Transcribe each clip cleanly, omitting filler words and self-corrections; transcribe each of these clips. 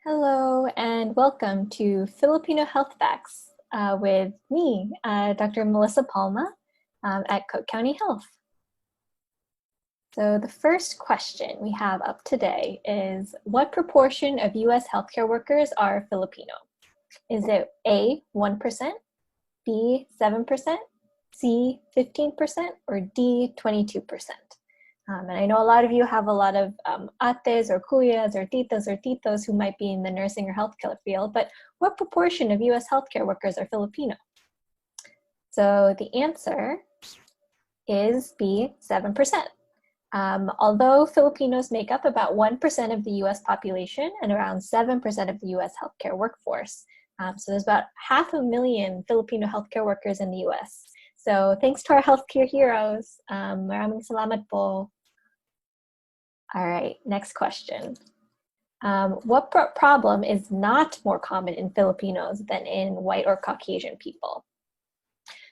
Hello and welcome to Filipino Health Facts with me, Dr. Melissa Palma at Cook County Health. So the first question we have up today is, what proportion of US healthcare workers are Filipino? Is it A, 1%, B, 7%, C, 15%, or D, 22%? And I know a lot of you have a lot of ates or kuyas or titos who might be in the nursing or healthcare field, but what proportion of US healthcare workers are Filipino? So the answer is B, 7%. Although Filipinos make up about 1% of the US population and around 7% of the US healthcare workforce. So there's about 500,000 Filipino healthcare workers in the US. So thanks to our healthcare heroes. Maraming salamat po. All right, next question. What problem is not more common in Filipinos than in white or Caucasian people?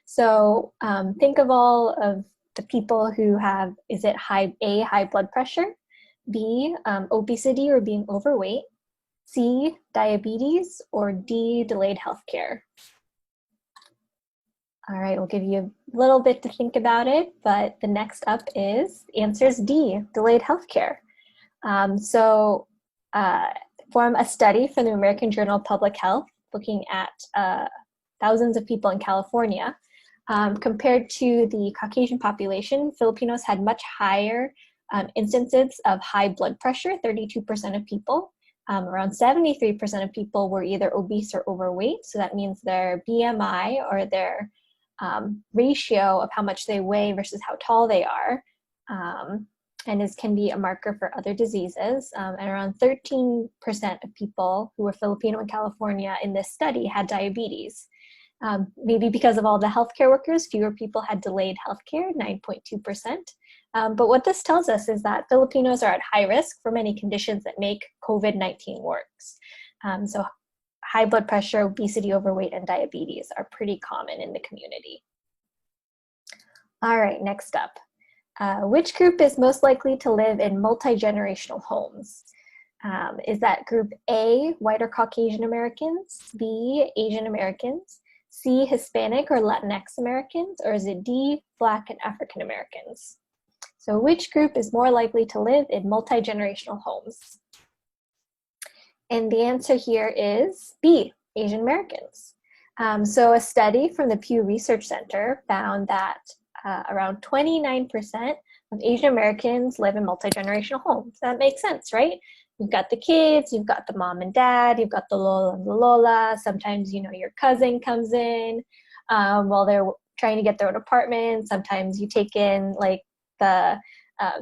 So think of all of the people who have, is it high blood pressure, B, obesity or being overweight, C, diabetes, or D, delayed healthcare? All right, we'll give you a little bit to think about it, but the next up is, the answer is D, delayed healthcare. From a study from the American Journal of Public Health, looking at thousands of people in California, compared to the Caucasian population, Filipinos had much higher instances of high blood pressure, 32% of people. Around 73% of people were either obese or overweight, so that means their BMI or their ratio of how much they weigh versus how tall they are, and this can be a marker for other diseases. And around 13% of people who were Filipino in California in this study had diabetes. Maybe because of all the healthcare workers, fewer people had delayed healthcare, 9.2%. But what this tells us is that Filipinos are at high risk for many conditions that make COVID-19 worse. So high blood pressure, obesity, overweight, and diabetes are pretty common in the community. All right, next up. Which group is most likely to live in multi-generational homes? Is that group A, white or Caucasian Americans, B, Asian Americans, C, Hispanic or Latinx Americans, or is it D, Black and African Americans? So which group is more likely to live in multi-generational homes? And the answer here is B, Asian Americans. So a study from the Pew Research Center found that around 29% of Asian Americans live in multi-generational homes. That makes sense, right? You've got the kids, you've got the mom and dad, you've got the lola and the lola. Sometimes, your cousin comes in while they're trying to get their own apartment. Sometimes you take in like the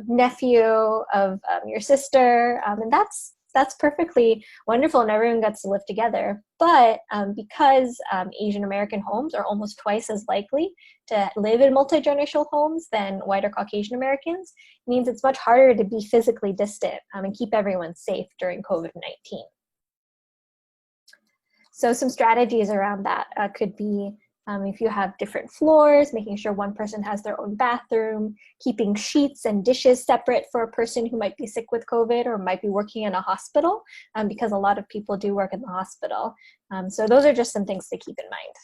nephew of your sister, and that's perfectly wonderful, and everyone gets to live together. But because Asian American homes are almost twice as likely to live in multi-generational homes than white or Caucasian Americans, it means it's much harder to be physically distant and keep everyone safe during COVID-19. So some strategies around that could be if you have different floors, making sure one person has their own bathroom, keeping sheets and dishes separate for a person who might be sick with COVID or might be working in a hospital, because a lot of people do work in the hospital. So those are just some things to keep in mind.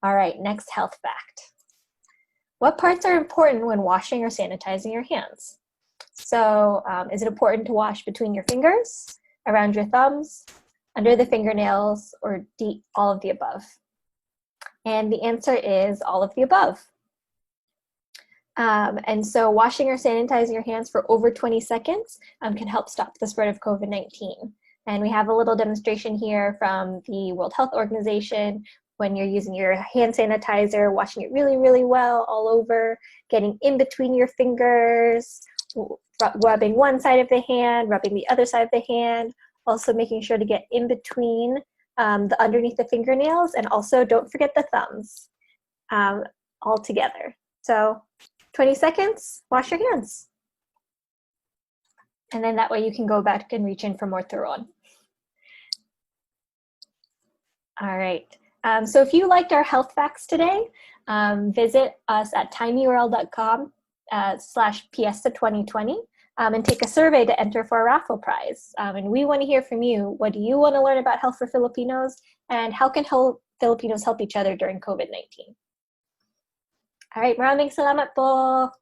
All right, next health fact. What parts are important when washing or sanitizing your hands? So is it important to wash between your fingers, around your thumbs, under the fingernails, or all of the above? And the answer is all of the above. And so washing or sanitizing your hands for over 20 seconds can help stop the spread of COVID-19. And we have a little demonstration here from the World Health Organization when you're using your hand sanitizer, washing it really, really well all over, getting in between your fingers, rubbing one side of the hand, rubbing the other side of the hand, also making sure to get in between the underneath the fingernails, and also don't forget the thumbs all together. So 20 seconds, wash your hands. And then that way you can go back and reach in for more turon. All right, so if you liked our health facts today, visit us at tinyurl.com/piesta2020 and take a survey to enter for a raffle prize. And we want to hear from you. What do you want to learn about health for Filipinos? And how can Filipinos help each other during COVID-19? All right, maraming salamat po.